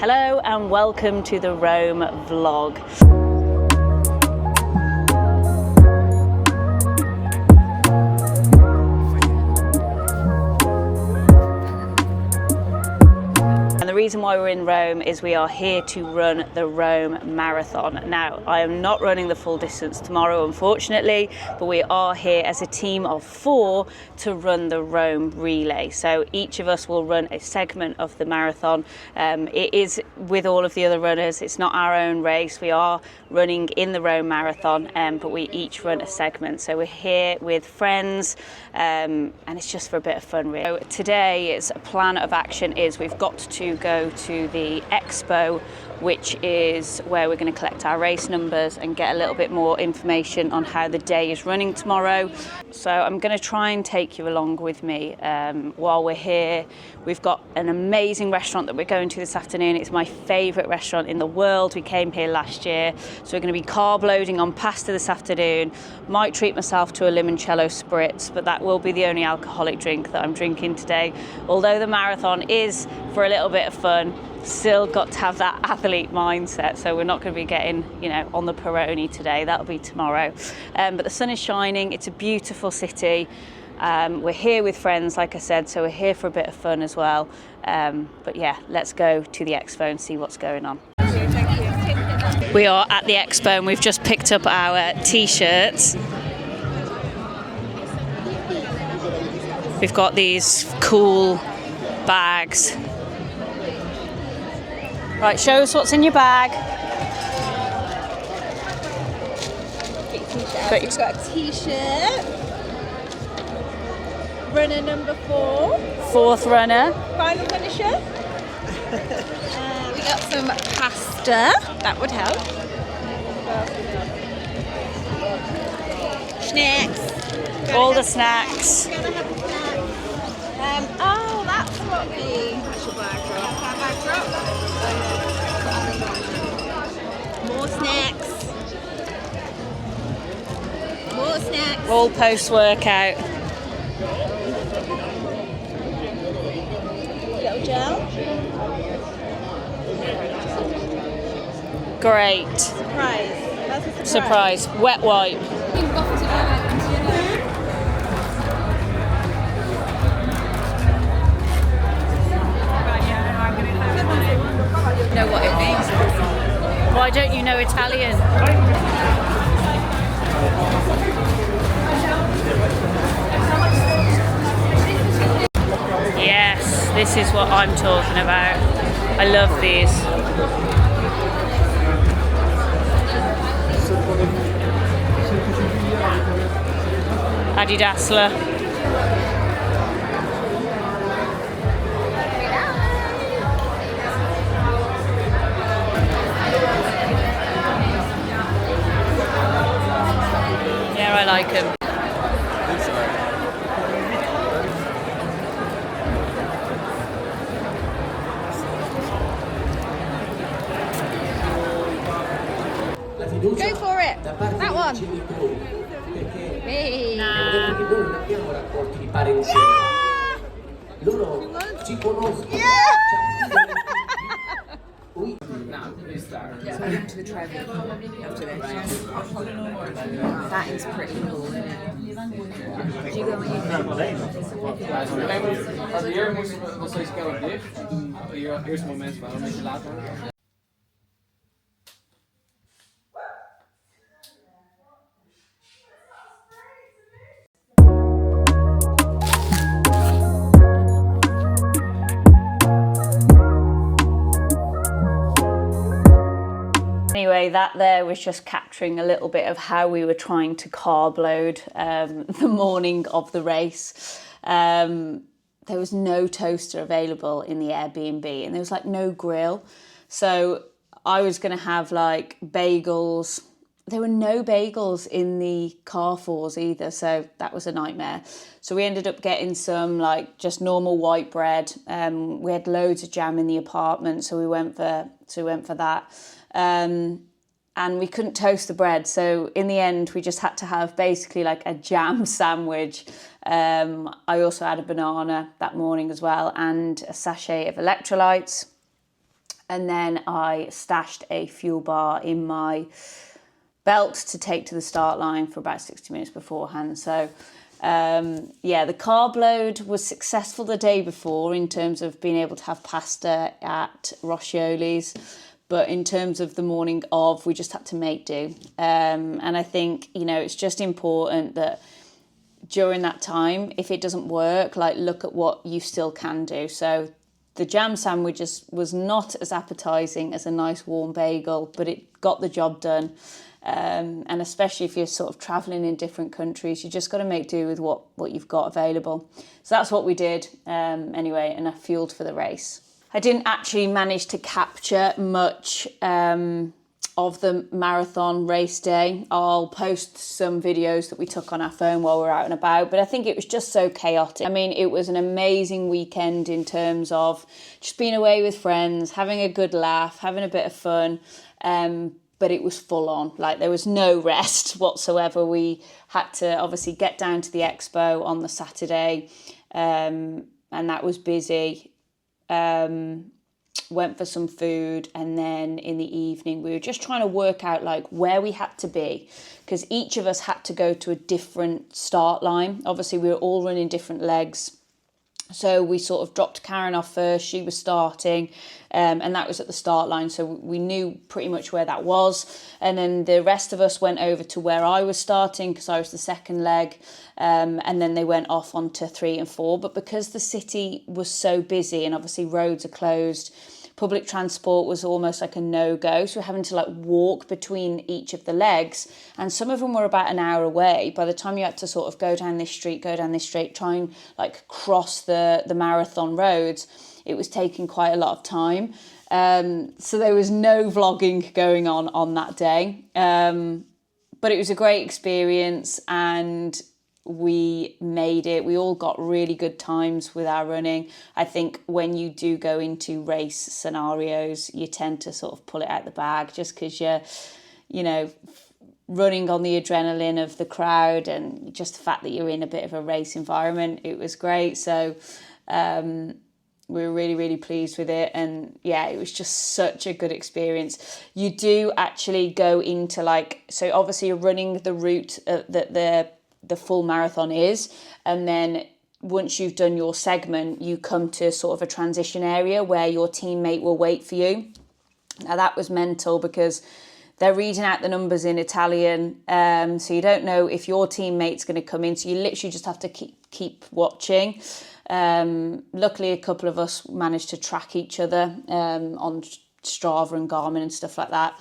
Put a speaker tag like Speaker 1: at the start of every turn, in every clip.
Speaker 1: Hello and welcome to the Rome vlog. And the reason why we're in Rome is we are here to run the Rome Marathon. Now, I am not running the full distance tomorrow, unfortunately, but we are here as a team of 4 to run the Rome Relay. So each of us will run a segment of the marathon. It is with all of the other runners. It's not our own race. We are running in the Rome Marathon, but we each run a segment. So we're here with friends, and it's just for a bit of fun, really. So today's plan of action is we've got to go to the expo, which is where we're going to collect our race numbers and get a little bit more information on how the day is running tomorrow. So I'm going to try and take you along with me while we're here. We've got an amazing restaurant that we're going to this afternoon. It's my favourite restaurant in the world. We came here last year, so we're going to be carb loading on pasta this afternoon. Might treat myself to a limoncello spritz, but that will be the only alcoholic drink that I'm drinking today. Although the marathon is for a little bit of fun, still got to have that athlete mindset, so we're not going to be getting, on the Peroni today. That'll be tomorrow. But the sun is shining. It's a beautiful city. We're here with friends, like I said, so we're here for a bit of fun as well. But yeah, let's go to the expo and see what's going on. We are at the expo and we've just picked up our t-shirts. We've got these cool bags. Right, show us what's in your bag.
Speaker 2: We've got a t-shirt. Runner number 4.
Speaker 1: 4th runner.
Speaker 2: Final finisher. We got some pasta. That would help. Snacks.
Speaker 1: All the snacks.
Speaker 2: Gotta have a snack. Oh, that's what the actual bag drop. Our bag drop. More snacks. More snacks.
Speaker 1: All post-workout.
Speaker 2: Little gel.
Speaker 1: Great.
Speaker 2: Surprise. That's a
Speaker 1: Surprise. Wet wipe.
Speaker 2: Know what it means.
Speaker 1: Why don't you know Italian? Yes, this is what I'm talking about. I love these. Adidasler. Yeah, I like them.
Speaker 2: Go for it. That one. Hey.
Speaker 3: Non abbiamo rapporti di parenza. Loro ci conoscono.
Speaker 4: So we went to the treasure after this. That is pretty cool, isn't it? Did you go when
Speaker 5: Hier moesten we nog steeds kelder dicht. En toen, het eerste moment, maar een beetje later.
Speaker 1: Anyway, that there was just capturing a little bit of how we were trying to carb load the morning of the race. There was no toaster available in the Airbnb and there was like no grill. So I was going to have like bagels. There were no bagels in the Carrefours either, so that was a nightmare. So we ended up getting some like just normal white bread. We had loads of jam in the apartment, so we went for that. And we couldn't toast the bread, so in the end we just had to have basically like a jam sandwich. I also had a banana that morning as well and a sachet of electrolytes. And then I stashed a fuel bar in my belt to take to the start line for about 60 minutes beforehand. So yeah, the carb load was successful the day before in terms of being able to have pasta at Roscioli's. But in terms of the morning of, we just had to make do. And I think, you know, it's just important that during that time, if it doesn't work, like look at what you still can do. So the jam sandwich was not as appetizing as a nice warm bagel, but it got the job done. And especially if you're sort of traveling in different countries, you just got to make do with what you've got available. So that's what we did anyway, and I fueled for the race. I didn't actually manage to capture much of the marathon race day. I'll post some videos that we took on our phone while we were out and about, but I think it was just so chaotic. I mean, it was an amazing weekend in terms of just being away with friends, having a good laugh, having a bit of fun, but it was full on. Like, there was no rest whatsoever. We had to obviously get down to the expo on the Saturday, and that was busy. Went for some food, and then in the evening we were just trying to work out like where we had to be, because each of us had to go to a different start line. Obviously we were all running different legs, so we sort of dropped Karen off first. She was starting, and that was at the start line, so we knew pretty much where that was. And then the rest of us went over to where I was starting, because I was the second leg, and then they went off onto 3 and 4. But because the city was so busy and obviously roads are closed, public transport was almost like a no-go, so we're having to like walk between each of the legs, and some of them were about an hour away. By the time you had to sort of go down this street, try and like cross the marathon roads, it was taking quite a lot of time. So there was no vlogging going on that day, but it was a great experience, and we made it. We all got really good times with our running. I think when you do go into race scenarios, you tend to sort of pull it out the bag, just because you're, you know, running on the adrenaline of the crowd and just the fact that you're in a bit of a race environment. It was great. So we were really, really pleased with it. And yeah, it was just such a good experience. You do actually go into like, so obviously you're running the route that the full marathon is, and then once you've done your segment, you come to sort of a transition area where your teammate will wait for you. Now that was mental, because they're reading out the numbers in Italian, so you don't know if your teammate's going to come in, so you literally just have to keep watching. Luckily a couple of us managed to track each other on Strava and Garmin and stuff like that.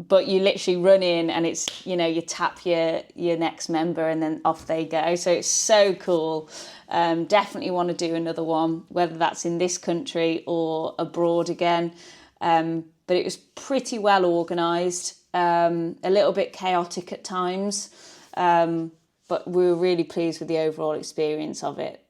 Speaker 1: But you literally run in, and it's, you know, you tap your next member and then off they go. So it's so cool. Definitely want to do another one, whether that's in this country or abroad again. But it was pretty well organised, a little bit chaotic at times, but we were really pleased with the overall experience of it.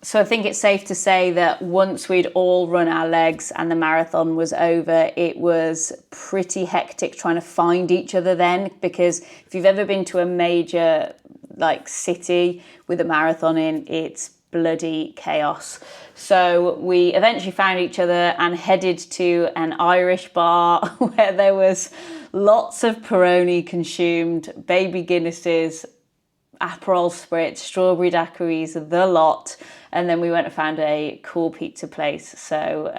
Speaker 1: So I think it's safe to say that once we'd all run our legs and the marathon was over, it was pretty hectic trying to find each other then, because if you've ever been to a major like city with a marathon in, it's bloody chaos. So we eventually found each other and headed to an Irish bar where there was lots of Peroni consumed, baby Guinnesses, Aperol Spritz, strawberry daiquiris, the lot. And then we went and found a cool pizza place. So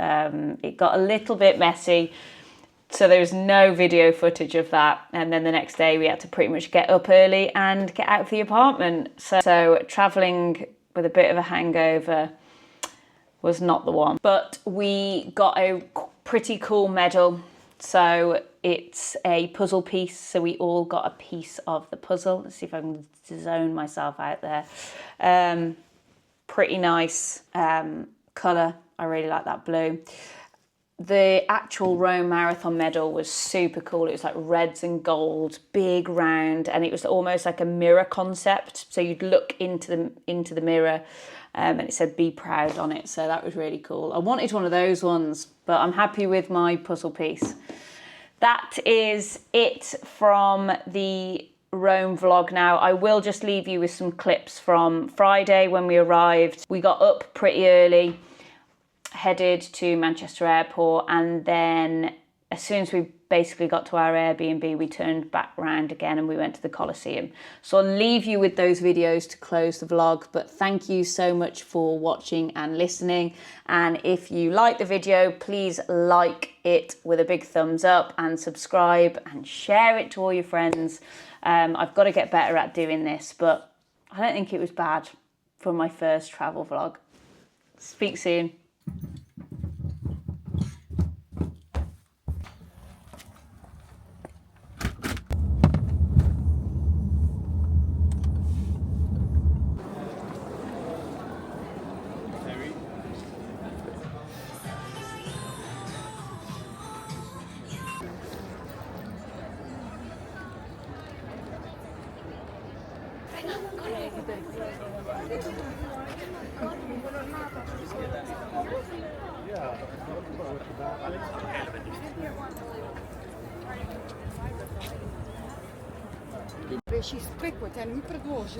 Speaker 1: it got a little bit messy. So there was no video footage of that. And then the next day we had to pretty much get up early and get out of the apartment. So traveling with a bit of a hangover was not the one. But we got a pretty cool medal. So it's a puzzle piece. So we all got a piece of the puzzle. Let's see if I can zone myself out there. Pretty nice colour. I really like that blue. The actual Rome Marathon medal was super cool. It was like reds and gold, big, round, and it was almost like a mirror concept. So you'd look into the mirror, and it said "Be proud" on it. So that was really cool. I wanted one of those ones, but I'm happy with my puzzle piece. That is it from the Rome vlog now. I will just leave you with some clips from Friday when we arrived. We got up pretty early, headed to Manchester Airport, and then as soon as we basically got to our Airbnb, we turned back round again and we went to the Colosseum. So I'll leave you with those videos to close the vlog, but thank you so much for watching and listening. And if you like the video, please like it with a big thumbs up and subscribe and share it to all your friends. I've got to get better at doing this, but I don't think it was bad for my first travel vlog. Speak soon.
Speaker 6: Ще спекват, тя не ми предложи.